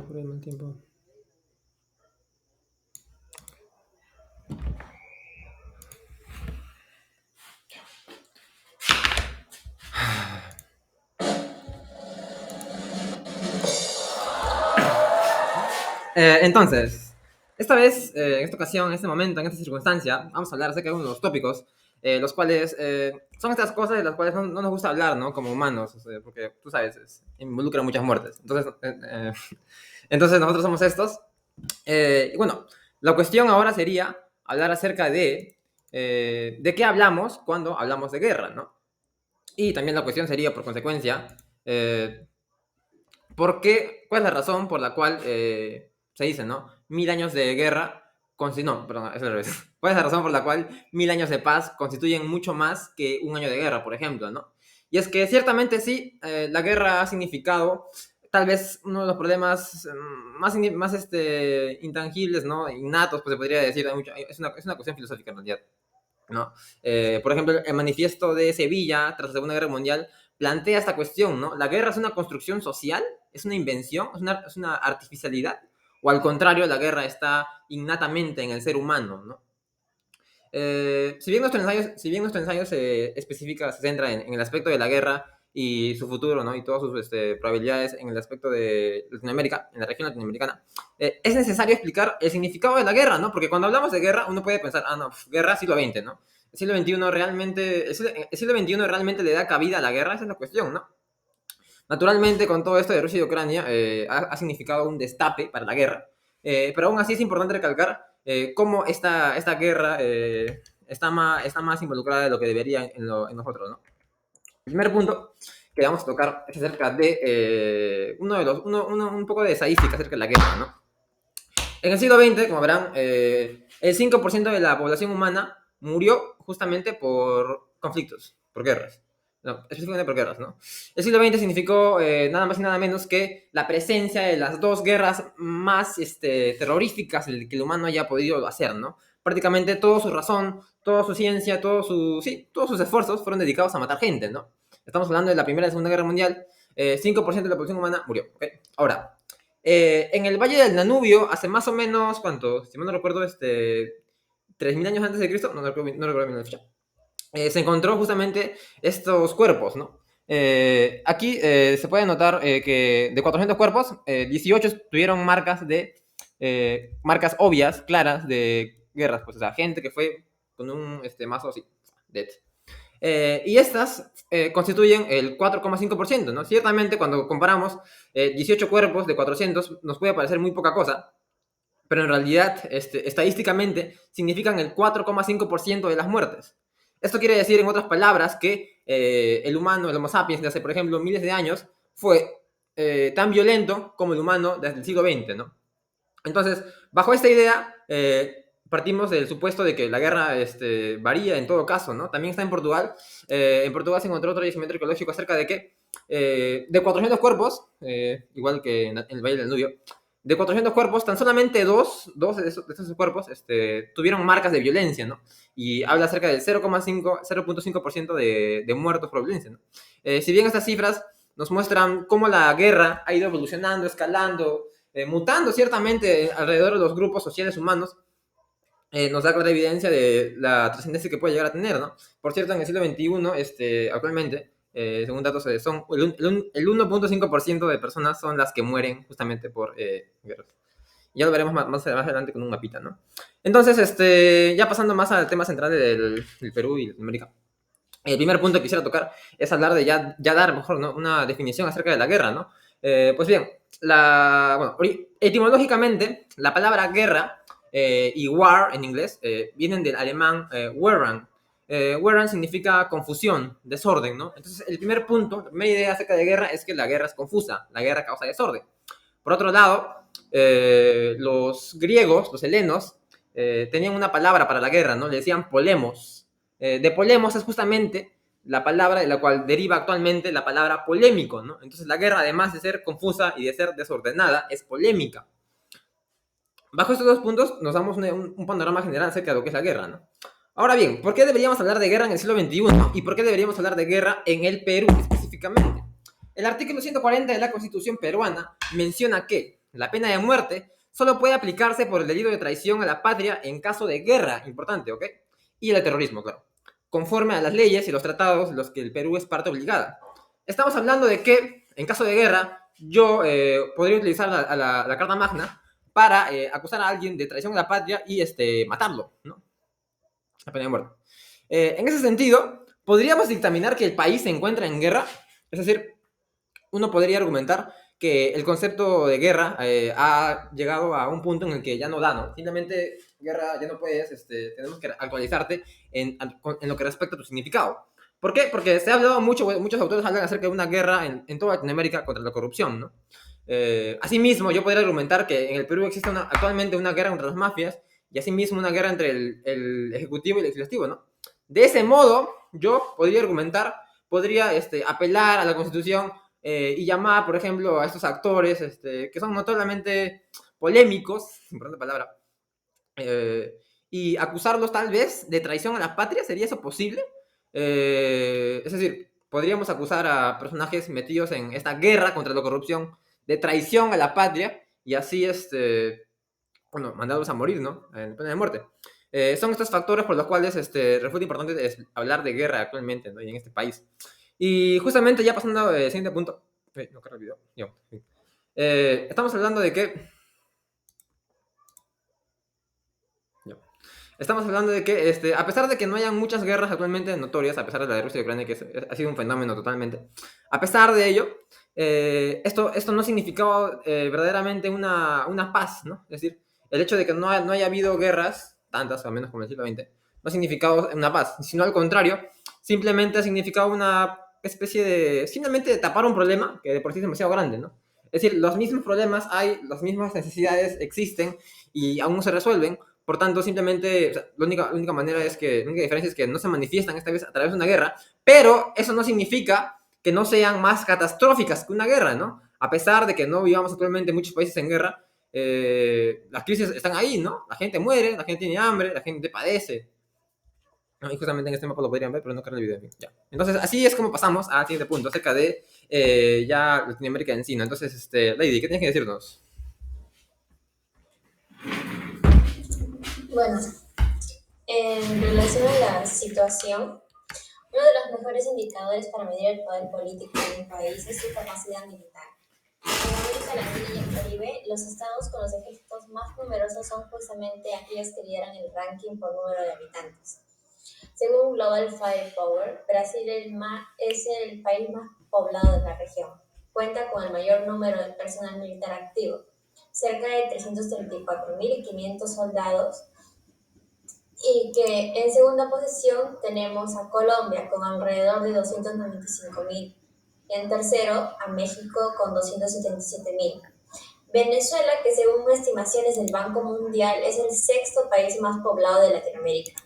por el mal tiempo. Entonces, esta vez, en esta ocasión, en este momento, en esta circunstancia, vamos a hablar acerca de uno de los tópicos, los cuales son estas cosas de las cuales no nos gusta hablar, ¿no? Como humanos, o sea, porque tú sabes, involucra muchas muertes. Entonces nosotros somos estos. Y bueno, la cuestión ahora sería hablar acerca de qué hablamos cuando hablamos de guerra, ¿no? Y también la cuestión sería, por consecuencia, ¿cuál es la razón por la cual se dice, ¿no? 1000 años de guerra no, perdón, es al revés. ¿Cuál es la razón por la cual 1000 años de paz constituyen mucho más que un año de guerra, por ejemplo, ¿no? Y es que ciertamente sí, la guerra ha significado tal vez uno de los problemas más intangibles, ¿no? Innatos, pues se podría decir. Es una cuestión filosófica en realidad, ¿no? Por ejemplo, el manifiesto de Sevilla tras la Segunda Guerra Mundial plantea esta cuestión, ¿no? ¿La guerra es una construcción social? ¿Es una invención? ¿Es una artificialidad? ¿O al contrario, la guerra está innatamente en el ser humano, ¿no? Si bien nuestro ensayo se centra en el aspecto de la guerra y su futuro, ¿no? Y todas sus probabilidades en el aspecto de Latinoamérica, en la región latinoamericana, es necesario explicar el significado de la guerra, ¿no? Porque cuando hablamos de guerra, uno puede pensar, no, guerra siglo XX, ¿no? El siglo XXI realmente le da cabida a la guerra, esa es la cuestión, ¿no? Naturalmente, con todo esto de Rusia y Ucrania, ha significado un destape para la guerra, pero aún así es importante recalcar cómo esta guerra está más involucrada de lo que debería en nosotros, ¿no? El primer punto que vamos a tocar es acerca de un poco de estadística acerca de la guerra, ¿no? En el siglo XX, como verán, el 5% de la población humana murió justamente por conflictos, por guerras. No, específicamente por guerras, ¿no? El siglo XX significó nada más y nada menos que la presencia de las dos guerras más terroríficas que el humano haya podido hacer, ¿no? Prácticamente toda su razón, toda su ciencia, todos sus esfuerzos fueron dedicados a matar gente, ¿no? Estamos hablando de la Primera y Segunda Guerra Mundial, 5% de la población humana murió, ¿ok? Ahora, en el Valle del Danubio, hace más o menos, ¿cuánto? Si mal no recuerdo, 3000 años antes de Cristo, no recuerdo bien la fecha, se encontró justamente estos cuerpos, ¿no? Aquí se puede notar que de 400 cuerpos, 18 tuvieron marcas obvias, claras, de guerras, pues, o sea, gente que fue con un mazo así, dead. Y estas constituyen el 4,5%, ¿no? Ciertamente, cuando comparamos 18 cuerpos de 400, nos puede parecer muy poca cosa, pero en realidad, estadísticamente, significan el 4,5% de las muertes. Esto quiere decir, en otras palabras, que el humano, el Homo sapiens, de hace, por ejemplo, miles de años, fue tan violento como el humano desde el siglo XX, ¿no? Entonces, bajo esta idea, partimos del supuesto de que la guerra varía en todo caso, ¿no? También está en Portugal. En Portugal se encontró otro yacimiento arqueológico acerca de que de 400 cuerpos, igual que en el Valle del Danubio, de 400 cuerpos, tan solamente dos de esos cuerpos tuvieron marcas de violencia, ¿no? Y habla acerca del 0,5% de muertos por violencia, ¿no? Si bien estas cifras nos muestran cómo la guerra ha ido evolucionando, escalando, mutando ciertamente alrededor de los grupos sociales humanos, nos da clara evidencia de la trascendencia que puede llegar a tener, ¿no? Por cierto, en el siglo XXI, actualmente, según datos, son el 1,5% de personas son las que mueren justamente por guerras. Ya lo veremos más adelante con un mapita, ¿no? Entonces, ya pasando más al tema central del Perú y Latinoamérica. El primer punto que quisiera tocar es hablar de ya dar mejor, ¿no? Una definición acerca de la guerra, ¿no? Pues bien, etimológicamente, la palabra guerra y war en inglés vienen del alemán Wehrang. Wehrang significa confusión, desorden, ¿no? Entonces, el primer punto, la primera idea acerca de guerra es que la guerra es confusa, la guerra causa desorden. Por otro lado, los griegos, los helenos, tenían una palabra para la guerra, ¿no? Le decían polemos. De polemos es justamente la palabra de la cual deriva actualmente la palabra polémico, ¿no? Entonces la guerra, además de ser confusa y de ser desordenada, es polémica. Bajo estos dos puntos nos damos un panorama general acerca de lo que es la guerra, ¿no? Ahora bien, ¿por qué deberíamos hablar de guerra en el siglo XXI? ¿Y por qué deberíamos hablar de guerra en el Perú específicamente? El artículo 140 de la Constitución peruana menciona que La pena de muerte solo puede aplicarse por el delito de traición a la patria en caso de guerra, importante, ¿ok? Y el terrorismo, claro, conforme a las leyes y los tratados de los que el Perú es parte obligada. Estamos hablando de que, en caso de guerra, yo podría utilizar la Carta Magna para acusar a alguien de traición a la patria y matarlo, ¿no? La pena de muerte. En ese sentido, podríamos dictaminar que el país se encuentra en guerra, es decir, uno podría argumentar que el concepto de guerra ha llegado a un punto en el que ya no da, ¿no? Simplemente guerra ya no puedes, tenemos que actualizarte en lo que respecta a tu significado. ¿Por qué? Porque se ha hablado mucho, muchos autores hablan acerca de una guerra en toda Latinoamérica contra la corrupción, ¿no? Asimismo, yo podría argumentar que en el Perú existe actualmente una guerra contra las mafias y asimismo una guerra entre el Ejecutivo y el Legislativo, ¿no? De ese modo, yo podría argumentar, podría apelar a la Constitución y llamar, por ejemplo, a estos actores que son notoriamente polémicos, importante palabra, y acusarlos tal vez de traición a la patria, ¿sería eso posible? Es decir, podríamos acusar a personajes metidos en esta guerra contra la corrupción de traición a la patria y así, bueno, mandarlos a morir, ¿no? En pena de muerte. Son estos factores por los cuales resulta importante hablar de guerra actualmente, ¿no? Y en este país. Y justamente ya pasando al siguiente punto. No, carga el video. Estamos hablando de que. Estamos hablando de que, a pesar de que no haya muchas guerras actualmente notorias, a pesar de la de Rusia y Ucrania, que ha sido un fenómeno totalmente, a pesar de ello, esto no significaba verdaderamente una paz, ¿no? Es decir, el hecho de que no haya habido guerras, tantas, al menos como en el siglo XX, no ha significado una paz, sino al contrario, simplemente ha significado una especie de, simplemente de tapar un problema que de por sí es demasiado grande, ¿no? Es decir, los mismos problemas hay, las mismas necesidades existen y aún no se resuelven. Por tanto, simplemente, o sea, la única manera es que, la única diferencia es que no se manifiestan esta vez a través de una guerra, pero eso no significa que no sean más catastróficas que una guerra, ¿no? A pesar de que no vivamos actualmente muchos países en guerra, las crisis están ahí, ¿no? La gente muere, la gente tiene hambre, la gente padece. ¿No? Y justamente en este mapa lo podrían ver, pero no carga el video. Ya. Entonces, así es como pasamos al siguiente punto, acerca de ya Latinoamérica en sí, ¿no? Entonces, Lady, ¿qué tienes que decirnos? Bueno, en relación a la situación, uno de los mejores indicadores para medir el poder político de un país es su capacidad militar. En América Latina y el Caribe, los estados con los ejércitos más numerosos son justamente aquellos que lideran el ranking por número de habitantes. Según Global Firepower, Brasil es el país más poblado de la región. Cuenta con el mayor número de personal militar activo, cerca de 334.500 soldados, y que en segunda posición tenemos a Colombia con alrededor de 295.000 y en tercero a México con 277.000. Venezuela, que según estimaciones del Banco Mundial es el sexto país más poblado de Latinoamérica,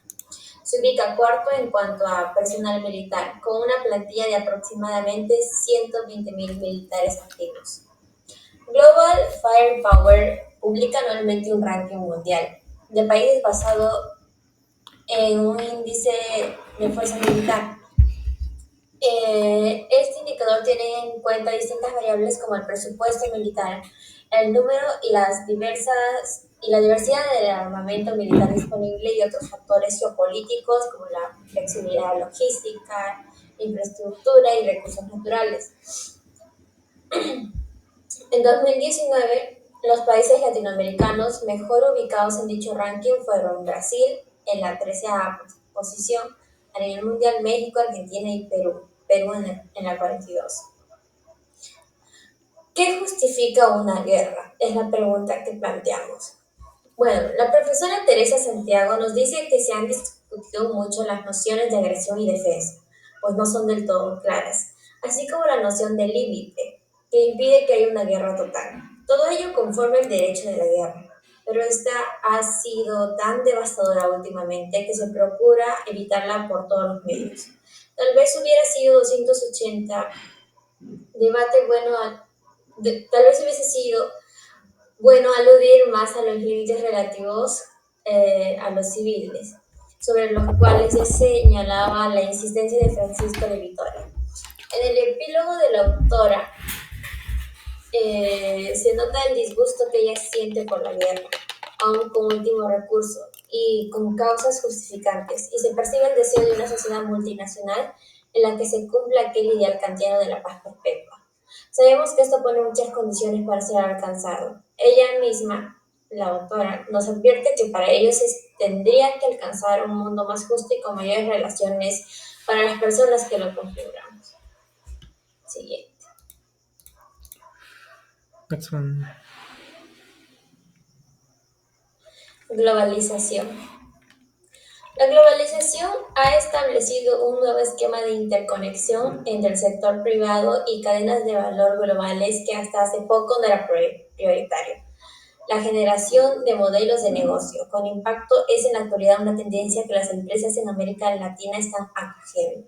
se ubica cuarto en cuanto a personal militar, con una plantilla de aproximadamente 120.000 militares activos. Global Firepower publica anualmente un ranking mundial de países basado en un índice de fuerza militar. Este indicador tiene en cuenta distintas variables como el presupuesto militar, el número y la diversidad del armamento militar disponible y otros factores geopolíticos como la flexibilidad logística, infraestructura y recursos naturales. En 2019, los países latinoamericanos mejor ubicados en dicho ranking fueron Brasil en la 13ª posición, a nivel mundial México, Argentina y Perú en la 42. ¿Qué justifica una guerra? Es la pregunta que planteamos. Bueno, la profesora Teresa Santiago nos dice que se han discutido mucho las nociones de agresión y defensa, pues no son del todo claras, así como la noción de límite, que impide que haya una guerra total. Todo ello conforme el derecho de la guerra, pero esta ha sido tan devastadora últimamente que se procura evitarla por todos los medios. Tal vez hubiera sido 280 debate bueno, tal vez hubiese sido bueno aludir más a los límites relativos a los civiles, sobre los cuales ya señalaba la insistencia de Francisco de Vitoria. En el epílogo de la autora Se nota el disgusto que ella siente por la guerra, aún como último recurso y con causas justificantes, y se percibe el deseo de una sociedad multinacional en la que se cumpla aquel ideal kantiano de la paz perpetua. Sabemos que esto pone muchas condiciones para ser alcanzado. Ella misma, la autora, nos advierte que para ello se tendría que alcanzar un mundo más justo y con mayores relaciones para las personas que lo configuramos. Siguiente. Next one. Globalización. La globalización ha establecido un nuevo esquema de interconexión entre el sector privado y cadenas de valor globales que hasta hace poco no era prioritario. La generación de modelos de negocio con impacto es en la actualidad una tendencia que las empresas en América Latina están acogiendo.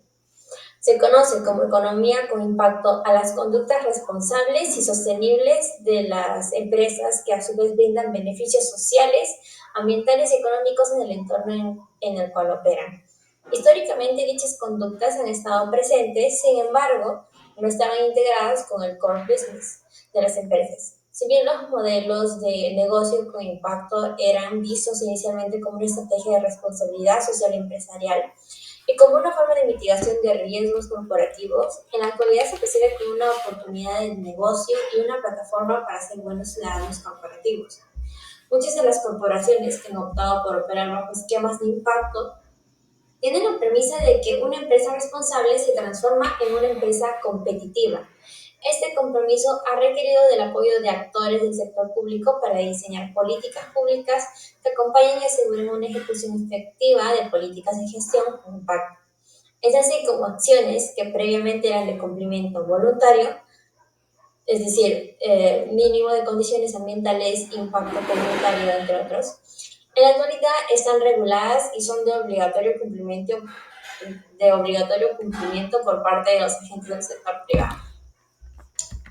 Se conoce como economía con impacto a las conductas responsables y sostenibles de las empresas que a su vez brindan beneficios sociales, ambientales y económicos en el entorno en el cual operan. Históricamente dichas conductas han estado presentes, sin embargo, no estaban integradas con el core business de las empresas. Si bien los modelos de negocio con impacto eran vistos inicialmente como una estrategia de responsabilidad social y empresarial, y como una forma de mitigación de riesgos corporativos, en la actualidad se percibe como una oportunidad de negocio y una plataforma para ser buenos ciudadanos corporativos. Muchas de las corporaciones que han optado por operar bajo esquemas de impacto tienen la premisa de que una empresa responsable se transforma en una empresa competitiva. Este compromiso ha requerido del apoyo de actores del sector público para diseñar políticas públicas que acompañen y aseguren una ejecución efectiva de políticas de gestión con impacto. Es así como acciones que previamente eran de cumplimiento voluntario, es decir, mínimo de condiciones ambientales, impacto comunitario, entre otros, en la actualidad están reguladas y son de obligatorio cumplimiento por parte de los agentes del sector privado.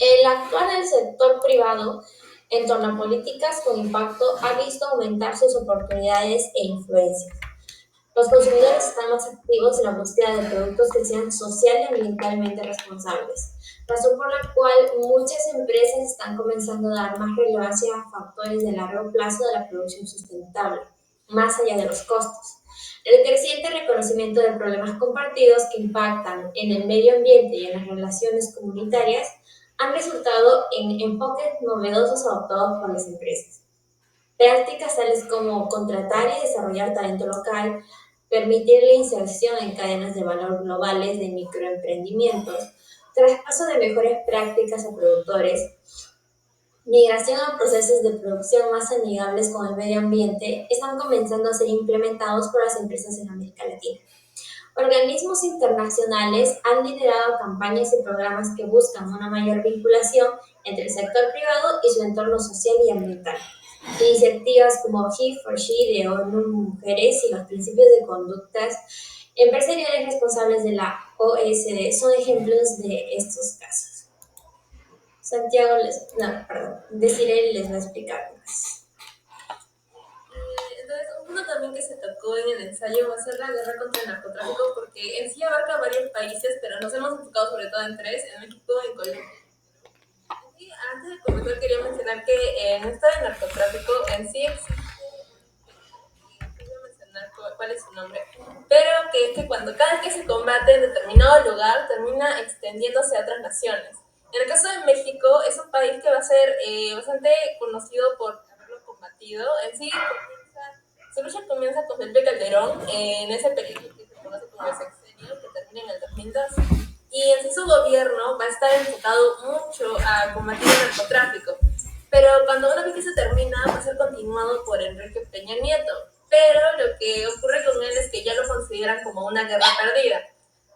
El actuar del sector privado en torno a políticas con impacto ha visto aumentar sus oportunidades e influencias. Los consumidores están más activos en la búsqueda de productos que sean social y ambientalmente responsables, razón por la cual muchas empresas están comenzando a dar más relevancia a factores de largo plazo de la producción sustentable, más allá de los costos. El creciente reconocimiento de problemas compartidos que impactan en el medio ambiente y en las relaciones comunitarias han resultado en enfoques novedosos adoptados por las empresas. Prácticas tales como contratar y desarrollar talento local, permitir la inserción en cadenas de valor globales de microemprendimientos, traspaso de mejores prácticas a productores, migración a procesos de producción más amigables con el medio ambiente están comenzando a ser implementados por las empresas en América Latina. Organismos internacionales han liderado campañas y programas que buscan una mayor vinculación entre el sector privado y su entorno social y ambiental. Iniciativas como He for She de ONU Mujeres y los principios de conductas empresariales responsables de la OSD son ejemplos de estos casos. Desiree les va a explicar más. Entonces, un punto también que se tocó en el ensayo va a ser la guerra contra el narcotráfico, porque en sí abarca varios países, pero nos hemos enfocado sobre todo en tres, en México y en Colombia. Y antes de comenzar quería mencionar que en esto del narcotráfico en sí existe, no voy a mencionar cuál es su nombre, pero que es que cuando cada vez que se combate en determinado lugar termina extendiéndose a otras naciones. En el caso de México es un país que va a ser bastante conocido por haberlo combatido. En sí su lucha comienza con Felipe Calderón en ese periodo que se conoce como el sexenio, que termina en el 2002. Y en sí su gobierno va a estar enfocado mucho a combatir el narcotráfico. Pero cuando una vez que se termina, va a ser continuado por Enrique Peña Nieto. Pero lo que ocurre con él es que ya lo consideran como una guerra perdida.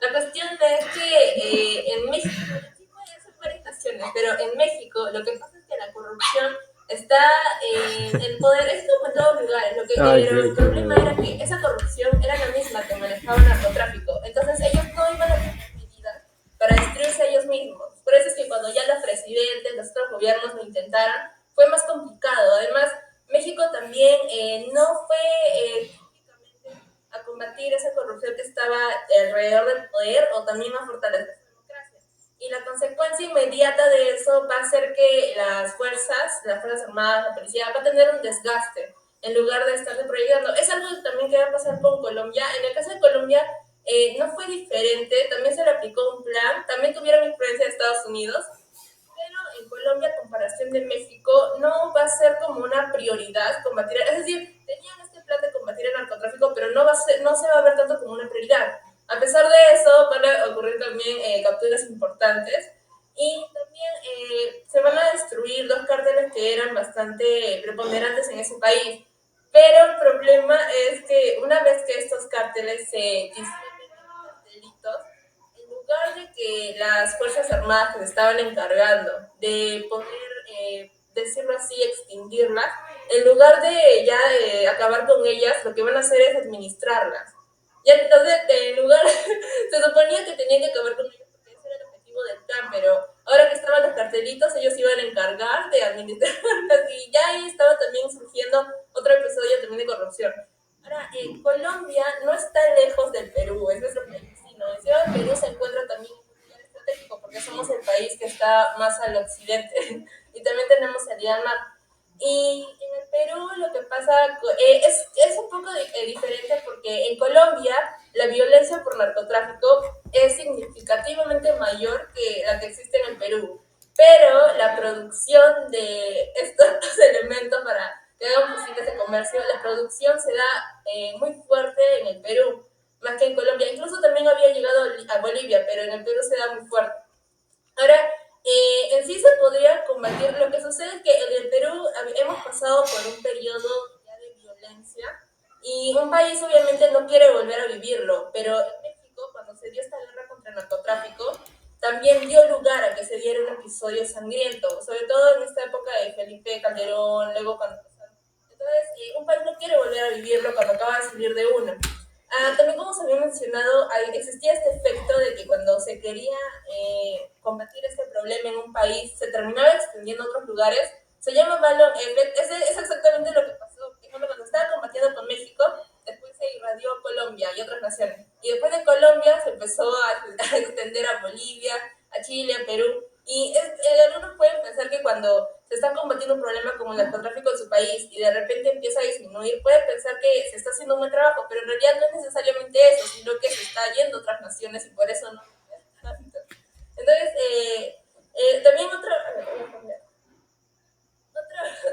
La cuestión es que en México, sí puede ser varias naciones, pero en México lo que pasa es que la corrupción está en el poder, es como en todos lugares. Pero el problema era que esa corrupción era la misma que manejaba el narcotráfico. Entonces ellos no iban a tomar medidas para destruirse a ellos mismos. Por eso es que cuando ya los presidentes, los otros gobiernos lo intentaran, fue más complicado. Además, México también no fue típicamente a combatir esa corrupción que estaba alrededor del poder o también a fortalecer su democracia. y la consecuencia inmediata de eso va a ser que las Fuerzas Armadas, la policía, va a tener un desgaste en lugar de estarse proyectando. Es algo también que va a pasar con Colombia. En el caso de Colombia no fue diferente, también se le aplicó un plan, también tuvieron influencia de Estados Unidos, pero en Colombia, a comparación de México, no va a ser como una prioridad combatir, es decir, tenían este plan de combatir el narcotráfico, pero no se va a ver tanto como una prioridad. A pesar de eso, van a ocurrir también capturas importantes y también se van a destruir dos cárteles que eran bastante preponderantes en ese país. Pero el problema es que una vez que estos cárteles se disuelven en cartelitos, en lugar de que las Fuerzas Armadas que se estaban encargando de poder, decirlo así, extinguirlas, en lugar de ya acabar con ellas, lo que van a hacer es administrarlas. Ya entonces, en lugar, se suponía que tenían que acabar con ellas porque ese era el objetivo del plan, pero ahora que estaban los cartelitos, ellos iban a encargar de administrarlas y ya ahí estaba también surgiendo otro episodio también de corrupción. Ahora, Colombia no está lejos del Perú, es nuestro país vecino. Encima del Perú se encuentra también un lugar estratégico porque somos el país que está más al occidente y también tenemos salida al mar. Y en el Perú lo que pasa es un poco diferente porque en Colombia la violencia por narcotráfico es significativamente mayor que la que existe en el Perú. Pero la producción de estos elementos para que hagan posible ese comercio, la producción se da muy fuerte en el Perú, más que en Colombia. Incluso también había llegado a Bolivia, pero en el Perú se da muy fuerte. Ahora, en sí se podría combatir. Lo que sucede es que en el Perú hemos pasado por un periodo ya de violencia y un país obviamente no quiere volver a vivirlo, pero en México, cuando se dio esta guerra contra el narcotráfico, también dio lugar a que se diera un episodio sangriento, sobre todo en esta época de Felipe Calderón, luego cuando pasaron. Entonces, un país no quiere volver a vivirlo cuando acaba de salir de uno. También como se había mencionado, existía este efecto de que cuando se quería combatir este problema en un país, se terminaba extendiendo a otros lugares. Se llama Ballon Effect. Es exactamente lo que pasó. Por ejemplo, cuando estaba combatiendo con México, después se irradió a Colombia y otras naciones. Y después de Colombia se empezó a extender a Bolivia, a Chile, a Perú. Y algunos pueden pensar que cuando se está combatiendo un problema como el narcotráfico en su país y de repente empieza a disminuir, pueden pensar que se está haciendo un buen trabajo, pero en realidad no es necesariamente eso, sino que se está yendo a otras naciones y por eso no. Entonces, también otro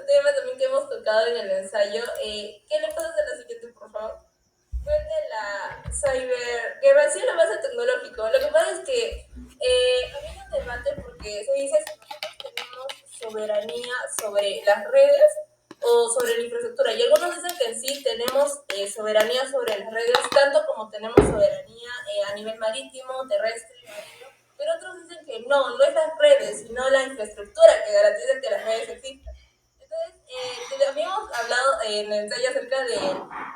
tema también que hemos tocado en el ensayo, ¿qué le puedo hacer la siguiente, por favor? Fue de la cyberguerra, sí, la base tecnológico. Lo que pasa es que había un debate porque se dice si nosotros tenemos soberanía sobre las redes o sobre la infraestructura. Y algunos dicen que sí tenemos soberanía sobre las redes, tanto como tenemos soberanía a nivel marítimo, terrestre, marino. Pero otros dicen que no es las redes, sino la infraestructura que garantiza que las redes existan. Entonces, habíamos hablado en el ensayo acerca de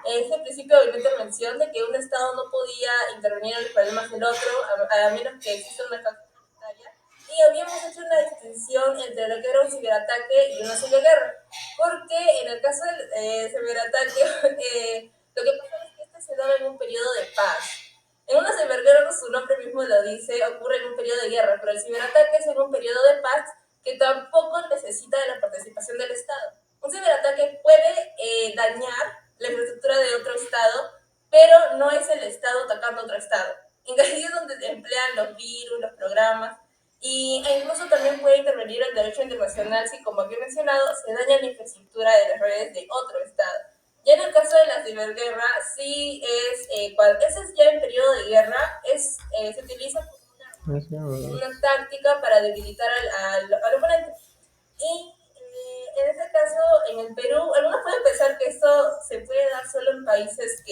ese principio de intervención de que un Estado no podía intervenir en los problemas del otro a menos que exista una causa humanitaria. Y habíamos hecho una distinción entre lo que era un ciberataque y una ciberguerra. Porque en el caso del ciberataque, lo que pasa es que este se daba en un periodo de paz. En una ciberguerra, su nombre mismo lo dice, ocurre en un periodo de guerra, pero el ciberataque es en un periodo de paz que tampoco necesita de la participación del Estado. Un ciberataque puede dañar la infraestructura de otro Estado, pero no es el Estado atacando a otro Estado. En ahí es donde se emplean los virus, los programas, e incluso también puede intervenir el derecho internacional si, como había mencionado, se daña la infraestructura de las redes de otro Estado. Ya en el caso de la ciberguerra, sí es, ese es ya en periodo de guerra, se utiliza como una táctica para debilitar al oponente. Y en este caso, en el Perú, algunos pueden pensar que esto se puede dar solo en países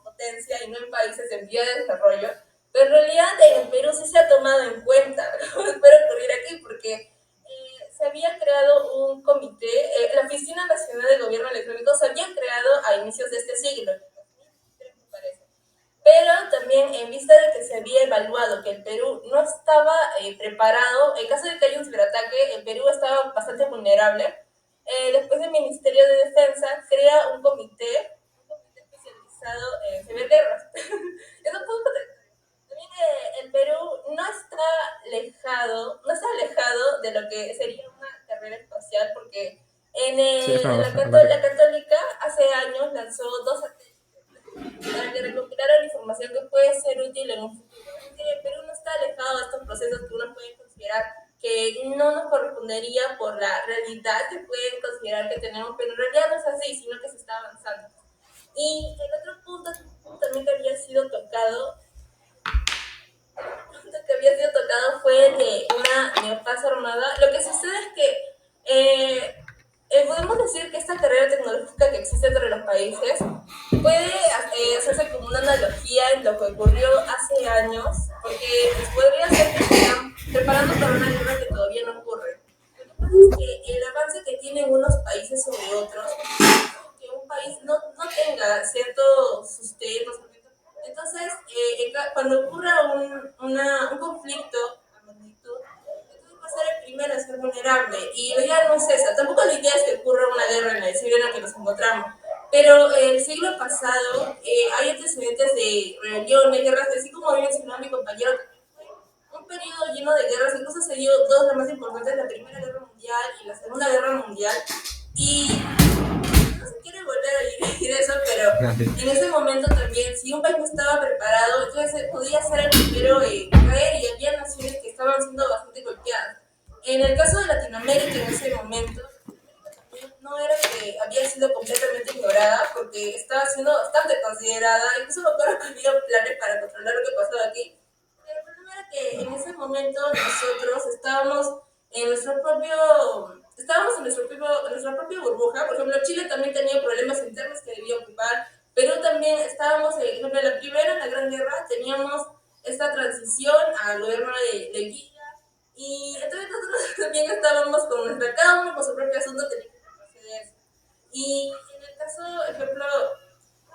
potencia y no en países en vía de desarrollo, pero en realidad en el Perú sí se ha tomado en cuenta, espero ocurrir aquí, porque se había creado un comité, la Oficina Nacional de Gobierno Electrónico se había creado a inicios de este siglo, me parece. Pero también en vista de que se había evaluado que el Perú no estaba preparado, en caso de que haya un ciberataque, el Perú estaba bastante vulnerable. Después el Ministerio de Defensa crea un comité especializado en ciberguerras. Es un poco también el Perú no está alejado de lo que sería una carrera espacial, porque Sí, eso me en gusta. Me la Católica hace años lanzó 2 satélites para que recopilaran información que puede ser útil en un futuro. Así que Perú no está alejado de estos procesos que uno puede considerar que no nos correspondería por la realidad que pueden considerar que tenemos, pero en realidad no es así, sino que se está avanzando. Y el otro punto también que había sido tocado fue el de una neopaz armada. Lo que sucede es que podemos decir que esta carrera tecnológica que existe entre los países puede hacerse como una analogía en lo que ocurrió hace años, porque pues, podría ser que se están preparando para una guerra que todavía no ocurre. Lo que pasa es que el avance que tienen unos países sobre otros, que un país no tenga ciertos sistemas. Entonces, cuando ocurra un conflicto a magnitud, entonces va a ser el primero a ser vulnerable. Y la idea no es esa. Tampoco la idea es que ocurra una guerra en el siglo en el que nos encontramos. Pero el siglo pasado hay antecedentes de rebeliones, guerras, así como había mencionado mi compañero, un periodo lleno de guerras. Incluso se dio dos de las más importantes, la Primera Guerra Mundial y la Segunda Guerra Mundial. Y no se quiere volver a vivir eso, pero en ese momento también, si un país no estaba preparado, entonces podía ser el primero en caer, y había naciones que estaban siendo bastante golpeadas. En el caso de Latinoamérica, en ese momento, no era que había sido completamente ignorada, porque estaba siendo bastante considerada. Incluso me acuerdo que había planes para controlar lo que pasaba aquí. Pero el problema era que en ese momento nosotros en nuestra propia burbuja. Por ejemplo, Chile también tenía problemas internos que debía ocupar. Perú también estábamos, por ejemplo, en la Gran Guerra, teníamos esta transición al gobierno de Guilla, y entonces nosotros también estábamos cada uno con su propio asunto, tenía que proceder. Y en el caso, por ejemplo,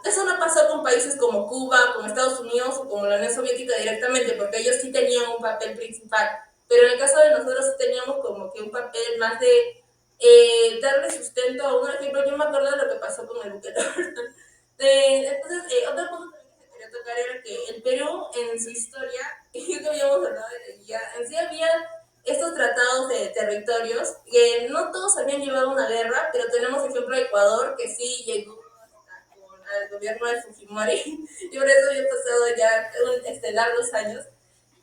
eso no pasó con países como Cuba, como Estados Unidos o como la Unión Soviética directamente, porque ellos sí tenían un papel principal. Pero en el caso de nosotros sí teníamos como que un papel más de darle sustento a un ejemplo. Yo me acuerdo de lo que pasó con el buque. Entonces, otro punto también que quería tocar era que el Perú, en su historia, y que habíamos hablado de la guía, en sí había estos tratados de territorios que no todos habían llevado una guerra, pero tenemos ejemplo de Ecuador, que sí llegó al gobierno de Fujimori, y por eso había pasado ya largos años.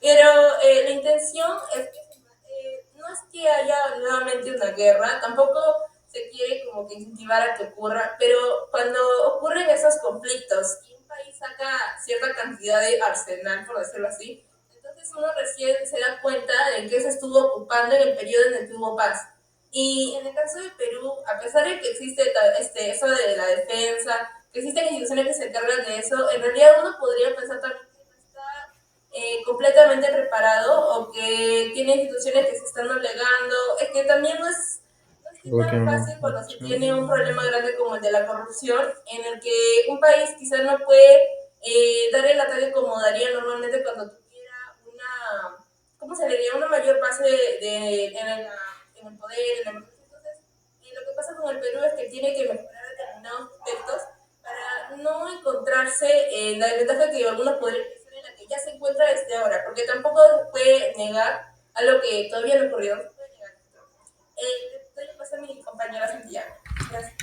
Pero la intención es que no es que haya nuevamente una guerra, tampoco se quiere como que incentivar a que ocurra, pero cuando ocurren esos conflictos y un país saca cierta cantidad de arsenal, por decirlo así, entonces uno recién se da cuenta de que se estuvo ocupando en el periodo en el que hubo paz. Y en el caso de Perú, a pesar de que existe eso de la defensa, que existen instituciones que se encargan de eso, en realidad uno podría pensar también que no está completamente preparado, o que tiene instituciones que se están doblegando. Es que también no es tan fácil cuando se tiene un problema grande como el de la corrupción, en el que un país quizás no puede dar el ataque como daría normalmente cuando tuviera ¿cómo se le diría? Una mayor base en el poder, en la democracia. Entonces, lo que pasa con el Perú es que tiene que mejorar determinados aspectos para no encontrarse en la desventaja que algunos podrían pensar, en la que ya se encuentra desde ahora, porque tampoco puede negar algo que todavía no ocurrió. No se puede negar. Doy el paso a mi compañera Santiago. Gracias.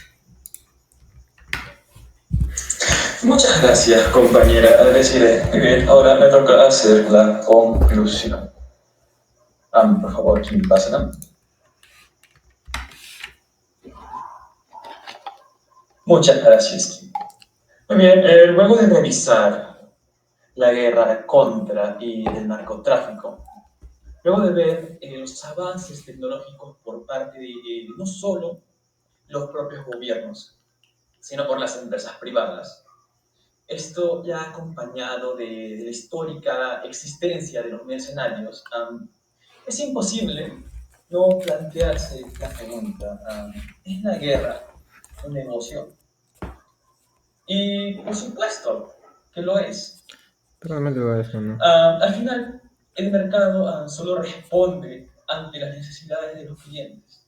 Muchas gracias, compañera. Deciré, muy bien, ahora me toca hacer la conclusión. Por favor, ¿quién pasa, no? Muchas gracias. Muy bien, luego de revisar la guerra contra y del narcotráfico, luego de ver los avances tecnológicos por parte de no solo los propios gobiernos, sino por las empresas privadas, esto ya acompañado de la histórica existencia de los mercenarios, es imposible no plantearse la pregunta, ¿es la guerra un negocio? Y por supuesto que lo es. Realmente lo es, ¿no? Al final, el mercado solo responde ante las necesidades de los clientes.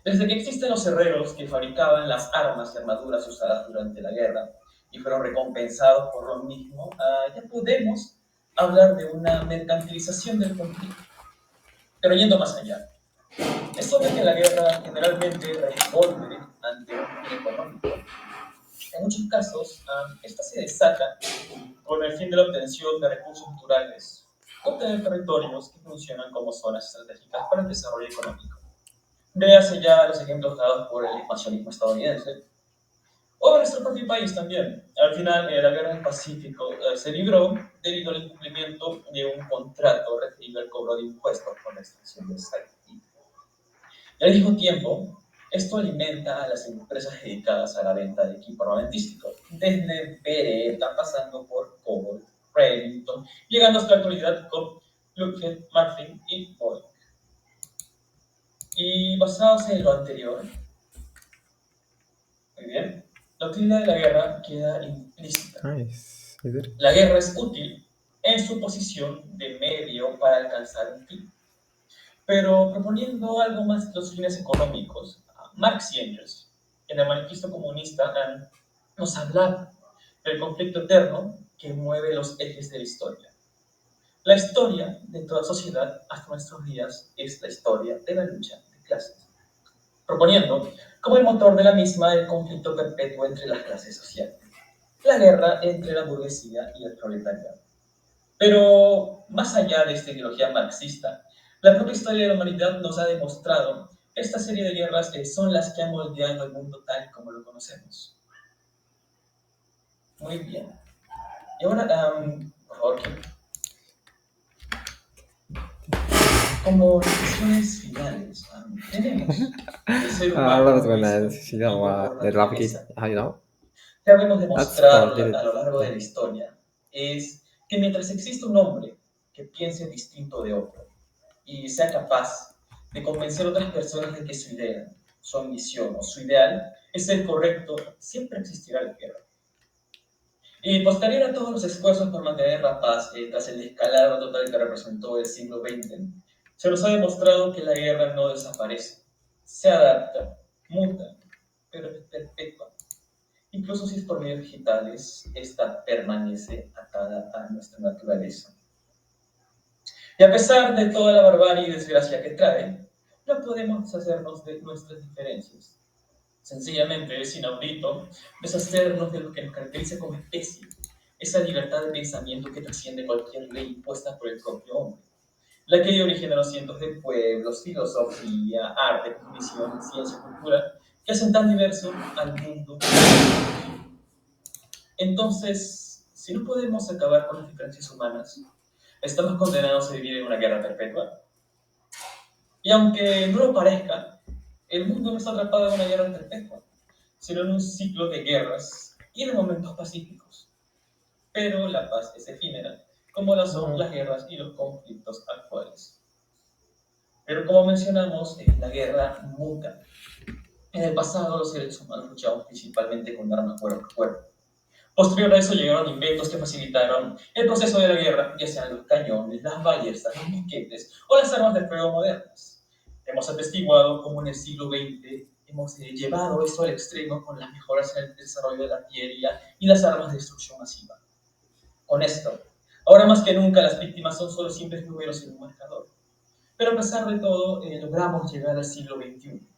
Desde que existen los herreros que fabricaban las armas y armaduras usadas durante la guerra y fueron recompensados por lo mismo, ya podemos hablar de una mercantilización del conflicto, pero yendo más allá. Es obvio que la guerra generalmente responde ante un fin económico. En muchos casos, esta se desata con el fin de la obtención de recursos naturales, obtener territorios que funcionan como zonas estratégicas para el desarrollo económico. Véase ya los ejemplos dados por el expansionismo estadounidense, o en nuestro propio país también. Al final, la guerra del Pacífico se libró debido al incumplimiento de un contrato referido al cobro de impuestos por la extracción de sal. Y al mismo tiempo, esto alimenta a las empresas dedicadas a la venta de equipo armamentístico, desde Beretta, pasando por Colt, Remington, llegando hasta la actualidad con Lockheed Martin y Boeing. Y basados en lo anterior, muy bien, la utilidad de la guerra queda implícita. Nice. Is it? La guerra es útil en su posición de medio para alcanzar un fin. Pero proponiendo algo más que los fines económicos, Marx y Engels, en el Manifiesto Comunista, nos hablan del conflicto eterno que mueve los ejes de la historia. La historia de toda sociedad hasta nuestros días es la historia de la lucha de clases, proponiendo como el motor de la misma el conflicto perpetuo entre las clases sociales, la guerra entre la burguesía y el proletariado. Pero más allá de esta ideología marxista, la propia historia de la humanidad nos ha demostrado que esta serie de guerras son las que han moldeado el mundo tal como lo conocemos. Muy bien. Y ahora, por favor, como reflexiones finales, tenemos el ser I love it humano when es you know vivo por the graphic is, naturaleza. how you know? Que habemos That's demostrado did it. a lo largo de la historia es que mientras existe un hombre que piense distinto de otro y sea capaz de convencer a otras personas de que su idea, su ambición o su ideal es el correcto, siempre existirá la guerra. Y posterior a todos los esfuerzos por mantener la paz tras el descalabro total que representó el siglo XX, se nos ha demostrado que la guerra no desaparece, se adapta, muta, pero es perpetua. Incluso si es por medios digitales, esta permanece atada a nuestra naturaleza. Y a pesar de toda la barbarie y desgracia que trae, no podemos deshacernos de nuestras diferencias. Sencillamente es inaudito deshacernos de lo que nos caracteriza como especie, esa libertad de pensamiento que trasciende cualquier ley impuesta por el propio hombre, la que dio origen a los cientos de pueblos, filosofía, arte, cognición, ciencia, cultura, que hacen tan diverso al mundo. Entonces, si no podemos acabar con las diferencias humanas, estamos condenados a vivir en una guerra perpetua. Y aunque no lo parezca, el mundo no está atrapado en una guerra perpetua, sino en un ciclo de guerras y de momentos pacíficos. Pero la paz es efímera, como lo son las guerras y los conflictos actuales. Pero como mencionamos, la guerra muta. En el pasado los seres humanos luchaban principalmente con armas cuerpo a cuerpo. Posterior a eso llegaron inventos que facilitaron el proceso de la guerra, ya sean los cañones, las ballestas, los mosquetes o las armas de fuego modernas. Hemos atestiguado cómo en el siglo XX hemos llevado esto al extremo con las mejoras en el desarrollo de la artillería y las armas de destrucción masiva. Con esto, ahora más que nunca las víctimas son solo simples números en un marcador. Pero a pesar de todo, logramos llegar al siglo XXI.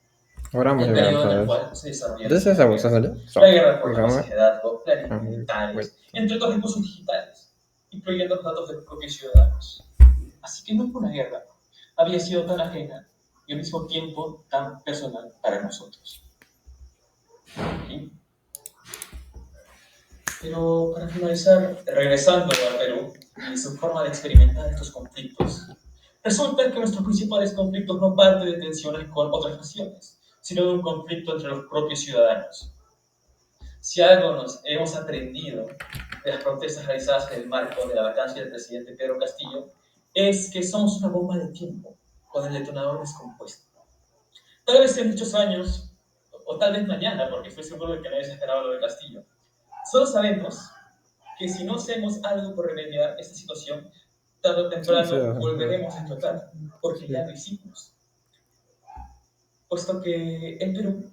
El periodo en el cual se desarrolla la guerra por la base de datos, planes militares, entre otros recursos digitales, incluyendo los datos de los propios ciudadanos. Así que nunca una guerra había sido tan ajena y al mismo tiempo tan personal para nosotros. ¿Sí? Pero para finalizar, regresando al Perú y su forma de experimentar estos conflictos, resulta que nuestros principales conflictos no parten de tensiones con otras naciones, sino de un conflicto entre los propios ciudadanos. Si algo nos hemos aprendido de las protestas realizadas en el marco de la vacancia del presidente Pedro Castillo, es que somos una bomba de tiempo con el detonador descompuesto. Tal vez en muchos años, o tal vez mañana, porque estoy seguro de que nadie se esperaba lo de Castillo, solo sabemos que si no hacemos algo por remediar esta situación, tarde o temprano volveremos a explotar, porque ya lo hicimos. Puesto que el Perú,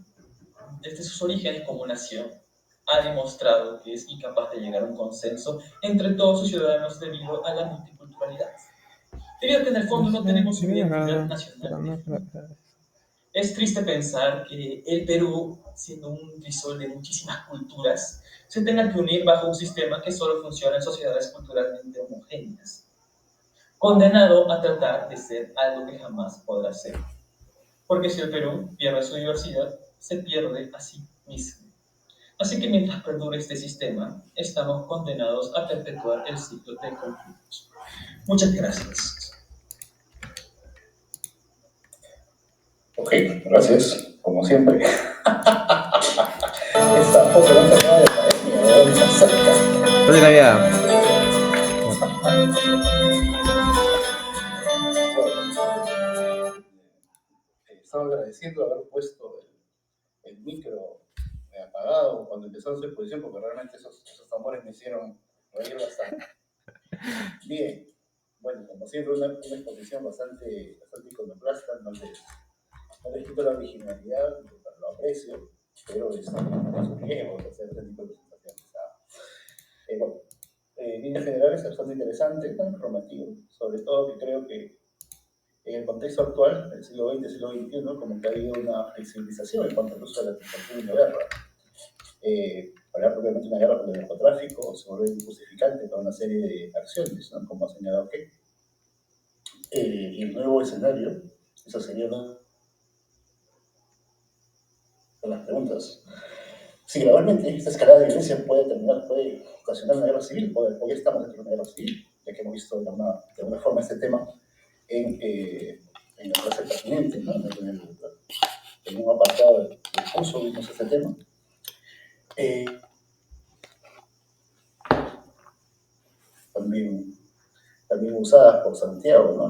desde sus orígenes como nación, ha demostrado que es incapaz de llegar a un consenso entre todos sus ciudadanos debido a la multiculturalidad. Debido a que en el fondo no tenemos una identidad nacional. Es triste pensar que el Perú, siendo un crisol de muchísimas culturas, se tenga que unir bajo un sistema que solo funciona en sociedades culturalmente homogéneas, condenado a tratar de ser algo que jamás podrá ser. Porque si el Perú pierde su diversidad, se pierde a sí mismo. Así que mientras perdure este sistema, estamos condenados a perpetuar el ciclo de conflictos. Muchas gracias. Ok, gracias, como siempre. Esta foto no se acaba de caer, ahora está cerca. Feliz Navidad. Estaba agradeciendo haber puesto el micro apagado cuando empezó su exposición, porque realmente esos tambores me hicieron reír bastante. Bien, bueno, como siempre, una exposición bastante iconoclasta, no le quito la originalidad, lo aprecio, pero es un riesgo hacer este tipo de presentaciones. Bueno, en líneas generales es bastante interesante, tan informativo, sobre todo que creo que en el contexto actual, del siglo XX, siglo XXI, como que ha habido una flexibilización en cuanto al uso de la tecnología y la guerra. Hablar propiamente de una guerra por el narcotráfico se vuelve injustificante para una serie de acciones, ¿no? Como ha señalado que el nuevo escenario, eso sería una de las preguntas. Si gradualmente esta escalada de violencia puede ocasionar una guerra civil, o ya estamos dentro de una guerra civil, ya que hemos visto de alguna forma este tema en la clase pertinente, ¿no? En un apartado del curso vimos este tema. También usadas por Santiago, ¿no?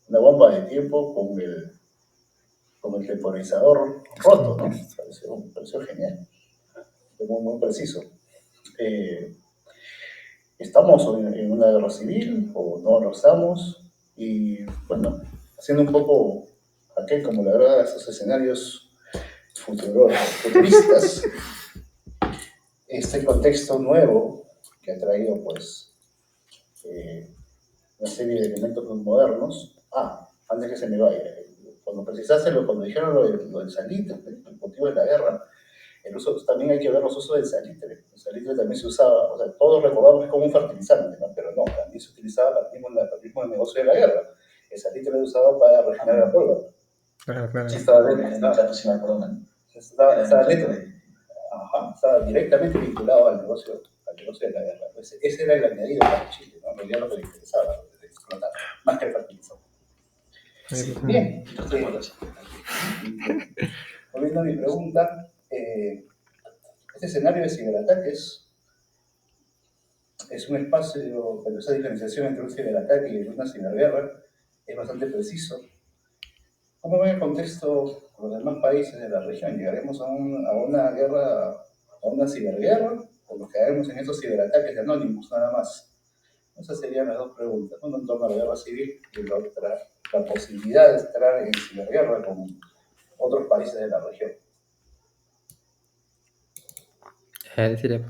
Una bomba de tiempo con el temporizador roto, ¿no? Pareció genial, muy preciso. ¿Estamos en una guerra civil o no lo estamos? Y bueno, haciendo un poco aquel, como le agrada, esos escenarios futuristas, este contexto nuevo que ha traído pues una serie de elementos muy modernos. Antes que se me vaya, cuando dijeron lo del salitre, el motivo de la guerra, el uso, también hay que ver los usos del salitre. El salitre también se usaba, o sea, todos recordamos que es como un fertilizante, ¿no? Pero no, también se utilizaba para el mismo negocio de la guerra. El salitre era usado para refinar la pólvora. Claro. Sí, estaba directamente vinculado al negocio de la guerra. Entonces, ese era el añadido para Chile, ¿no? En realidad lo que le interesaba, lo de explotar, más que el fertilizante. Sí, bien. Volviendo a mi pregunta, este escenario de ciberataques es un espacio, pero esa diferenciación entre un ciberataque y una ciberguerra es bastante preciso. ¿Cómo ve el contexto con los demás países de la región? ¿Llegaremos a una guerra, a una ciberguerra, o nos quedaremos en esos ciberataques de anónimos nada más? Esas serían las dos preguntas, una en torno a la guerra civil y la otra, la posibilidad de entrar en ciberguerra con otros países de la región. Deciré.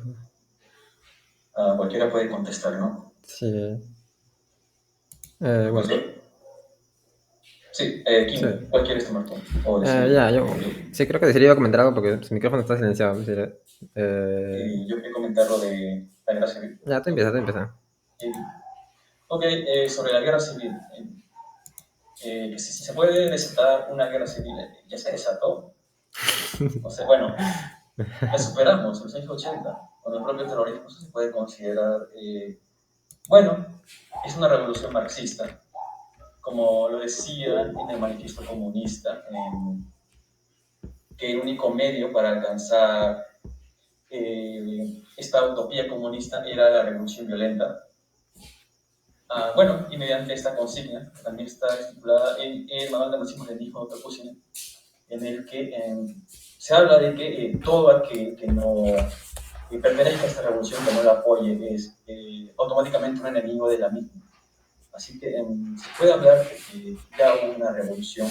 Cualquiera puede contestar, ¿no? Sí. Bueno. Sí, Kim, Sí. ¿cuál quieres tomar tú? Sí, creo que debería comentar algo porque su micrófono está silenciado. Yo quiero comentar lo de la guerra civil. Ya, tú empieza. Sobre la guerra civil. Que si se puede desatar una guerra civil, ya se desató. O sea, bueno, la superamos en los años 80, cuando el propio terrorismo se puede considerar, es una revolución marxista, como lo decía en el manifiesto comunista, que el único medio para alcanzar esta utopía comunista era la revolución violenta. Y mediante esta consigna, que también está estipulada en el Manual de Marxismo-Leninismo de Perkusin, en el que se habla de que todo aquel que no pertenezca a esta revolución, que no la apoye, es automáticamente un enemigo de la misma. Así que se puede hablar de que ya hubo una revolución,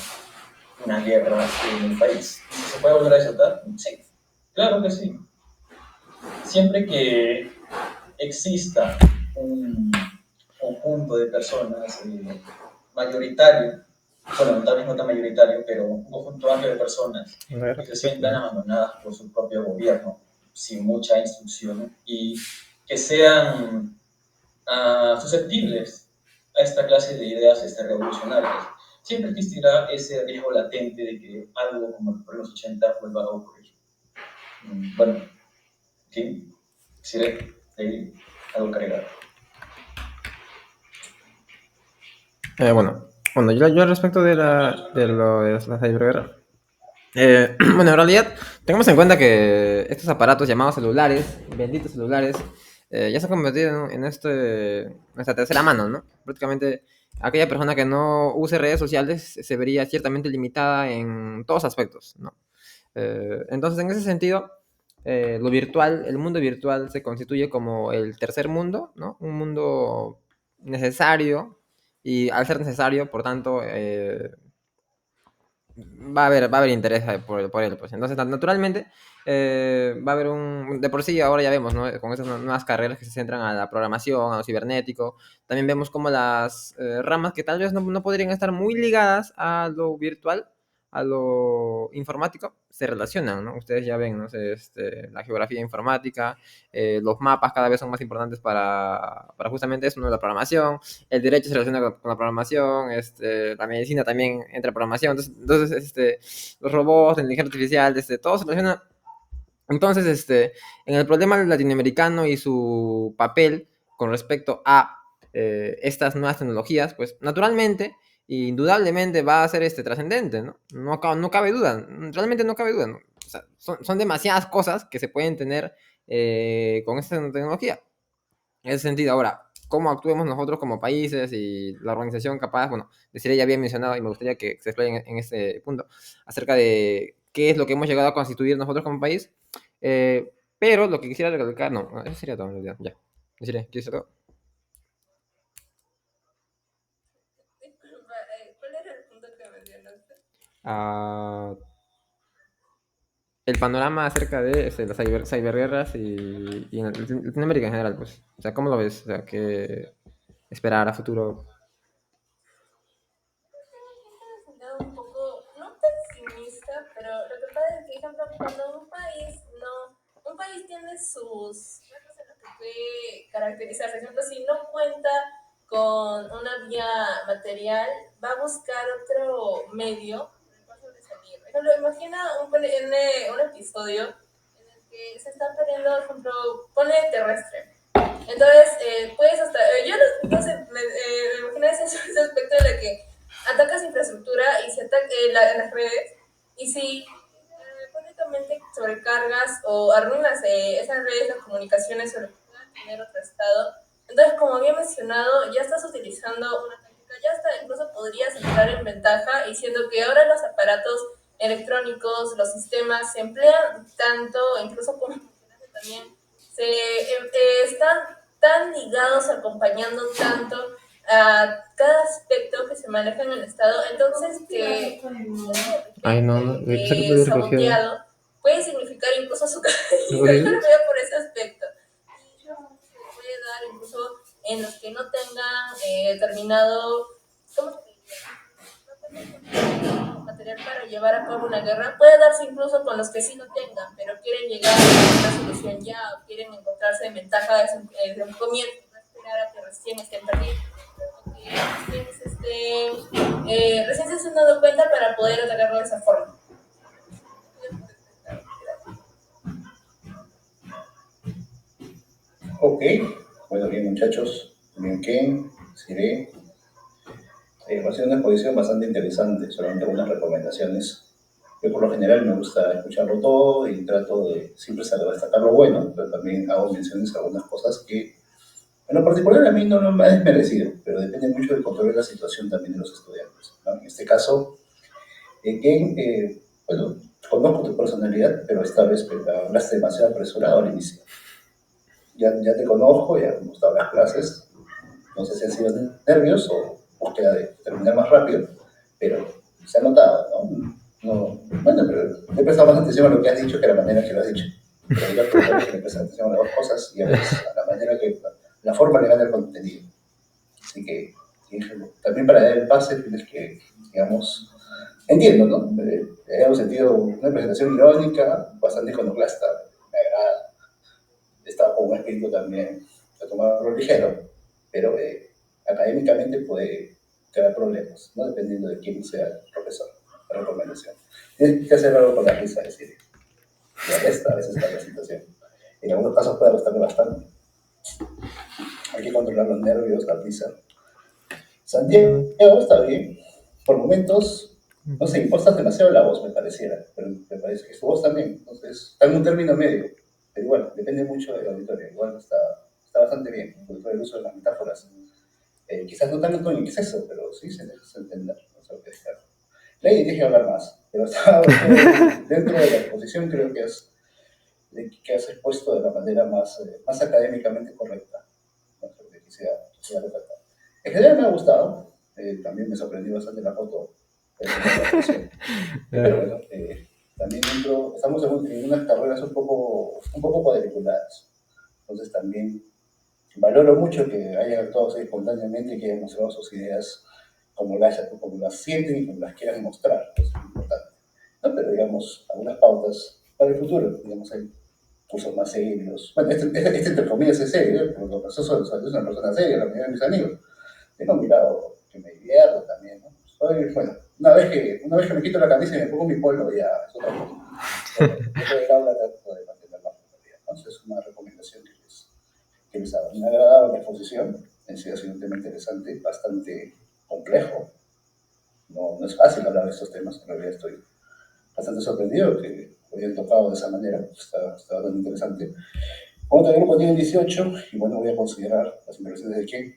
una guerra en el país. ¿Se puede volver a desatar? Sí, claro que sí. Siempre que exista un conjunto de personas mayoritario, bueno, tal vez no tan mayoritario, pero un conjunto amplio de personas que se sientan abandonadas por su propio gobierno, sin mucha instrucción, y que sean susceptibles a esta clase de ideas revolucionarias. Siempre existirá ese riesgo latente de que algo como ocurrió en los 80 vuelva a ocurrir. Bueno, sí, quisiera algo cargado. Bueno, yo al respecto de lo de la ciberguerra. Bueno, en realidad, tengamos en cuenta que estos aparatos llamados celulares, benditos celulares, ya se han convertido en nuestra tercera mano, ¿no? Prácticamente aquella persona que no use redes sociales se vería ciertamente limitada en todos aspectos, ¿no? Entonces, en ese sentido, lo virtual, el mundo virtual se constituye como el tercer mundo, ¿no? Un mundo necesario y al ser necesario, por tanto, va a haber interés por él, pues. Entonces, naturalmente, va a haber de por sí, ahora ya vemos, ¿no? Con esas nuevas carreras que se centran a la programación, a lo cibernético, también vemos como las ramas que tal vez no podrían estar muy ligadas a lo virtual, a lo informático, se relacionan, ¿no? Ustedes ya ven, ¿no? La geografía informática, los mapas cada vez son más importantes para justamente eso, ¿no? La programación, el derecho se relaciona con la programación, la medicina también entra en programación, entonces los robots, la inteligencia artificial, todo se relaciona. Entonces, en el problema latinoamericano y su papel con respecto a estas nuevas tecnologías, pues naturalmente, indudablemente va a ser trascendente, ¿no? No cabe duda, realmente no cabe duda, ¿no? O sea, son demasiadas cosas que se pueden tener con esta tecnología. En ese sentido, ahora, cómo actuemos nosotros como países y la organización capaz, bueno, decir ya había mencionado y me gustaría que se explaye en este punto acerca de qué es lo que hemos llegado a constituir nosotros como país. Pero lo que quisiera recalcar, no, eso sería todo en realidad, ya. Deciré, ¿quieres todo? Disculpa, ¿cuál era el punto que mencionaste? Ah, el panorama acerca de las cyberguerras y en Latinoamérica en general, pues. O sea, ¿cómo lo ves? O sea, ¿qué esperar a futuro? Un poco, no pesimista, pero lo que pasa es que, por ejemplo, cuando un país tiene sus rasgos en los que puede caracterizarse, por ejemplo, si no cuenta con una vía material, va a buscar otro medio por el cual sobresalir. Por ejemplo, imagina un episodio en el que se está perdiendo, por ejemplo, pone terrestre. Entonces, puedes hasta. Yo no sé, me imagino ese aspecto de la que atacas infraestructura y se ataca las redes. Y si políticamente sobrecargas o arruinas esas redes, las comunicaciones sobre lo que pueda tener otro estado, entonces, como había mencionado, ya estás utilizando una táctica, ya hasta incluso podrías entrar en ventaja, diciendo que ahora los aparatos electrónicos, los sistemas se emplean tanto, incluso como también, están tan ligados, acompañando tanto a cada aspecto que se maneja en el Estado, entonces que Ay, no, saboteado puede significar incluso su caída. Yo lo veo por ese aspecto. Y se puede dar incluso en los que no tengan determinado, ¿cómo se diría? Material para llevar a cabo una guerra, puede darse incluso con los que sí lo tengan, pero quieren llegar a una solución ya, o quieren encontrarse en ventaja desde un comienzo, no esperar a que recién estén perdiendo, o que recién se estén dando cuenta para poder atacarlo de esa forma. Ok, bueno, bien muchachos, bien Ken, Siré. Va a ser una exposición bastante interesante, solamente algunas recomendaciones. Yo por lo general me gusta escucharlo todo y trato de siempre destacar lo bueno, pero también hago menciones a algunas cosas que en lo particular a mí no me ha desmerecido, pero depende mucho del control de la situación también de los estudiantes, ¿no? En este caso, Ken, bueno, conozco tu personalidad, pero esta vez hablaste demasiado apresurado al inicio. Ya te conozco, ya hemos dado las clases, no sé si han sido nervios o búsqueda de terminar más rápido, pero se ha notado, ¿no? Bueno, pero he prestado más atención a lo que has dicho que a la manera que lo has dicho. pero hay profesores que le prestan atención a las dos cosas y a veces a la manera que, la forma legal del contenido. Así que también para dar el pase tienes que, digamos, entiendo, ¿no? Hemos sentido una presentación irónica, bastante iconoclasta, me agrada. Estaba con un espíritu también de tomarlo ligero, pero académicamente puede crear problemas, ¿no? Dependiendo de quién sea el profesor, la recomendación. Tienes que hacer algo con la risa, es decir, y a veces está la situación. En algunos casos puede gustarme bastante. Hay que controlar los nervios, la risa. Santiago está bien. Por momentos, no sé, impostas demasiado la voz, me pareciera, pero me parece que su voz también. Entonces, está en un término medio. Pero igual, depende mucho del auditorio. Igual está bastante bien, sobre todo el uso de las metáforas. Quizás no tanto en exceso, pero sí se necesita entender. No sé lo que dejar. Ley tienes que hablar más, pero está dentro de la exposición creo que has expuesto de la manera más académicamente correcta. No creo que quisiera resaltar. En general me ha gustado, también me sorprendió bastante la foto. Pero bueno, también estamos en unas carreras un poco cuadriculadas. Entonces también valoro mucho que hayan actuado así espontáneamente y que hayan mostrado sus ideas como las sienten y como las quieran mostrar. Eso es importante. ¿No? Pero digamos, algunas pautas para el futuro. Digamos, hay cursos más serios. Bueno, este entre comillas es serio, porque los profesores son una persona seria, la mayoría de mis amigos. Tengo un lado que me divierto también, ¿no? Bueno, una vez que me quito la camisa y me pongo mi polo, ya es otra cosa. Dentro del aula trato de mantener la formalidad. Entonces, es una recomendación que les hago. Me ha agradado la exposición, en sí ha sido un tema interesante, bastante complejo. No es fácil hablar de estos temas, en realidad estoy bastante sorprendido que lo hayan tocado de esa manera, está bastante interesante. Otro grupo tiene 18, y bueno, voy a considerar las inversiones de quién.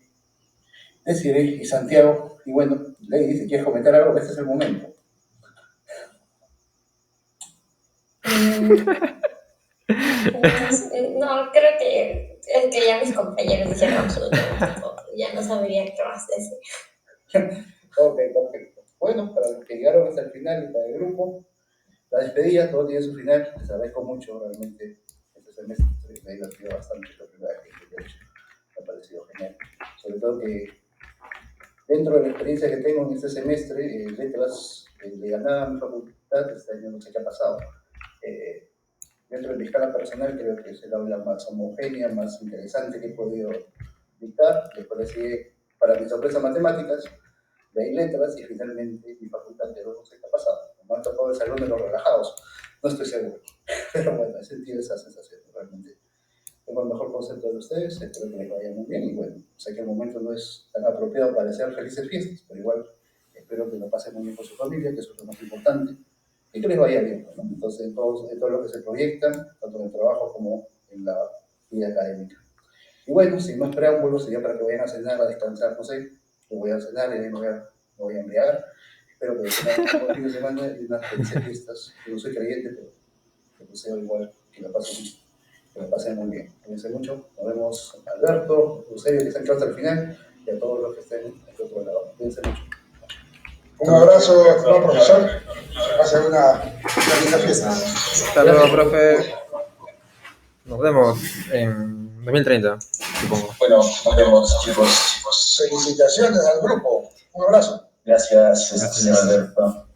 Desiree y Santiago, y bueno, Lady, si quieres comentar algo, este es el momento. No, creo que es que ya mis compañeros dijeron absolutamente todo. Ya no sabría qué más decir. Ok, perfecto. Bueno, para los que llegaron hasta el final del grupo, la despedida, todo tiene su final. Les agradezco mucho, realmente, este semestre. Me he divertido bastante la primera vez que he hecho. Me ha parecido genial. Sobre todo que dentro de la experiencia que tengo en este semestre, letras, le ganaba a mi facultad, este año no sé qué ha pasado. Dentro de mi escala personal creo que es el aula más homogénea, más interesante que he podido dictar. Después decidí, para mi sorpresa, matemáticas, de ahí letras y finalmente mi facultad de no sé qué ha pasado. Me han tocado el salón de los relajados, no estoy seguro. Pero bueno, he sentido esa sensación, realmente. Tengo el mejor concepto de ustedes, espero que les vaya muy bien y bueno, sé que el momento no es tan apropiado para desear felices fiestas, pero igual espero que lo pasen muy bien con su familia, que eso es lo más importante, y que les vaya bien, ¿no? Entonces, en todo lo que se proyectan, tanto en el trabajo como en la vida académica. Y bueno, sin más preámbulos, sería para que vayan a cenar, a descansar, no sé, yo voy a cenar y me voy a embriagar. Espero que tengan un buen fin de semana y unas felices fiestas. Yo no soy creyente, pero que deseo igual que la pasen muy bien. Cuídense mucho. Nos vemos Alberto, Eusebio, que están hasta el final, y a todos los que estén del otro lado. Cuídense mucho. Un abrazo, estimado profesor. Hacer una linda fiesta. Hasta luego, profe. Nos vemos en 2030, supongo. Bueno, nos vemos, chicos. Felicitaciones al grupo. Un abrazo. Gracias, señor Alberto.